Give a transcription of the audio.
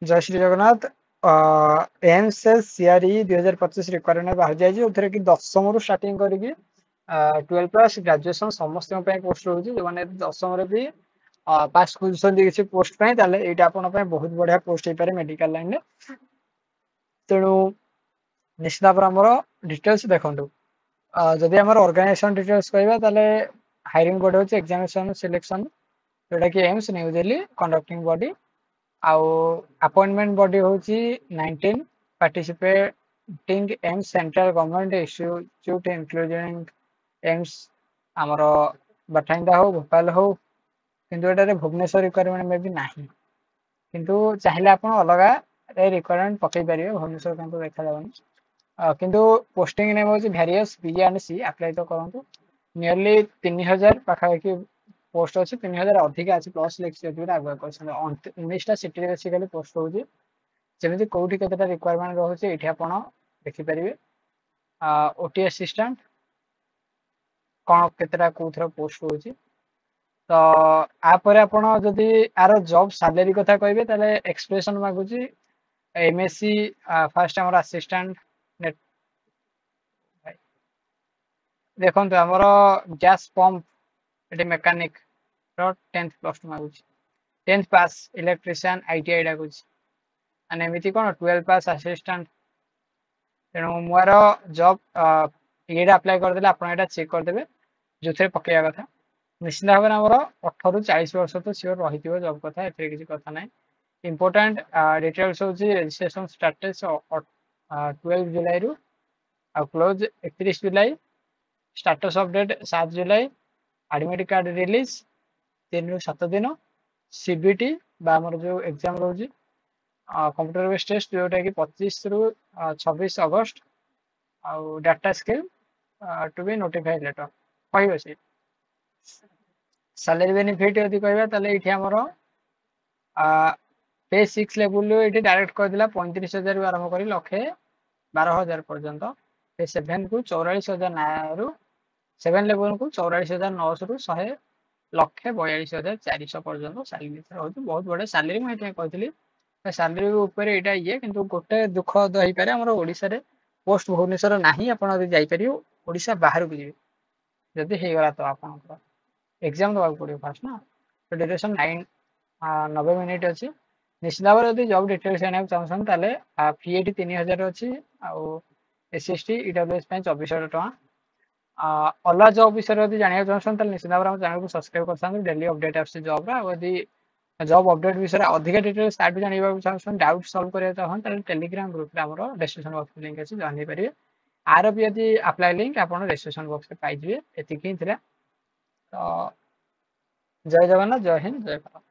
जय Shri Jagannath. AIIMS CRE 2025 requirement बाहर जाए कि 10 रु स्टार्टिंग करके 12 प्लस ग्रेजुएशन समस्त पोस्ट रोचे जो मैंने 10 भी पास कर किसी पोस्ट ये बहुत बढ़िया पोस्ट हो पारे मेडिकल लाइन में। तेणु निश्चित भाव आम डिटेल्स देखो जदि आम ऑर्गेनाइजेशन डिटेल्स कहवा हायरिंग बॉडी होची एग्जामिनेशन सिलेक्शन जोटा कि AIIMS new Delhi conducting body आउ अपॉइंटमेंट बॉडी होची 19 participating AIIMS central government institute including AIIMS आमर बठाइंदा हो भोपाल हो किंतु एटारे भुवनेश्वर रिक्वायरमेंट में भी नहीं किंतु चाहिए आप अलग रिक्वायरमेंट पकई पारे भुवनेश्वर तो देखा जाऊनी किंतु पोस्टिंग नेम होची various B and C apply तो करूँ नियरली 3000 पाखापाखि पोस्ट अच्छे 3000 अधिक अच्छे प्लस लिखी आगे कर 19टा सिटी बेसिकली पोस्ट होची जमी कौटी केतेटा रिक्वायरमेंट रोचे ये आप देखिपारे ओटी असिस्टेंट कौन केतेटा कौथर पोस्ट होची तो आपर आपण जदि आर जॉब सैलरी कथा कहबे ताले एक्सप्रेशन मागुची एमएससी फर्स्ट आमर असिस्टेंट नेट देखो आमर गैस पंप ये मेकानिक 10th प्लस 2 मागुची 10th पास इलेक्ट्रिशियन आईटीआई डाकुची एंड एमती कौन 12 पास असिस्टेंट तेणु मोर जॉब ये अप्लाई करदे आप चेक करदे जो थे पकड़ा कथा निश्चित भाव में आमर 18 ରୁ 40 वर्ष तो सियोर रही जॉब कथा ए किसी कथा ना इंपोर्टाट डिटेल्स हूँ रजिस्ट्रेशन स्टार्टेज 12 जुलाई रु क्लोज 31 जुलाई स्टाटस अपडेट 7 जुलाई एडमिट कार्ड रिलीज 3 ରୁ 7 दिन सीबीटी जो एग्जाम रोज कंप्यूटर बेस्ड टेस्ट जोटा कि 25 ରୁ 26 अगस्त आउ डाटा स्किल टू बी नोटिफाइड लेटर कह सैलरी बेनिफिट यदि कहवा ये आमर पे 6 लेवल ये डायरेक्ट करदेला 35,000 रु आरंभ कर लक्षे 12,000 पर्यंत पे 7 को 44,000 रु 7 लेवल को 44,900 रु 100 लक्षे 42,400 पर्यंत सैलरी रोज बहुत बड़े सैलरी मुझे कहती सैलरी उपर यहाँ ये किंतु गोटे दुख हो पारे आम ओडिशा पोस्ट भुवनेश्वर ना आपड़ ओडिशा बाहर को जी जदि होगला तो आप एग्जाम देवा पड़ो फास्ट ना तो ड्यूरेशन 90 मिनिट अच्छी निश्चित भाव में जब डिटेल्स जाना चाहते फी ये 3000 अच्छी एसएसटी ईडब्ल्यूएस 2400 टका अलग जॉब विषय जाना चाहते निश्चित भाव में चैनल को सब्सक्राइब कर डेली अपडेट आसी जॉब यदि जॉब अपडेट विषय अधिक डिटेल्स जानवा चाहते डाउट सल्व करना चाहते टेलीग्राम ग्रुप में डिस्क्रिप्शन बॉक्स में लिंक अच्छी जॉइन करेंगे आर भी यदि अप्लाई लिंक आप डिस्क्रिप्शन बॉक्स में पाइबे एतिक ही तो जय जगन्नाथ जय हिंद जय भारत।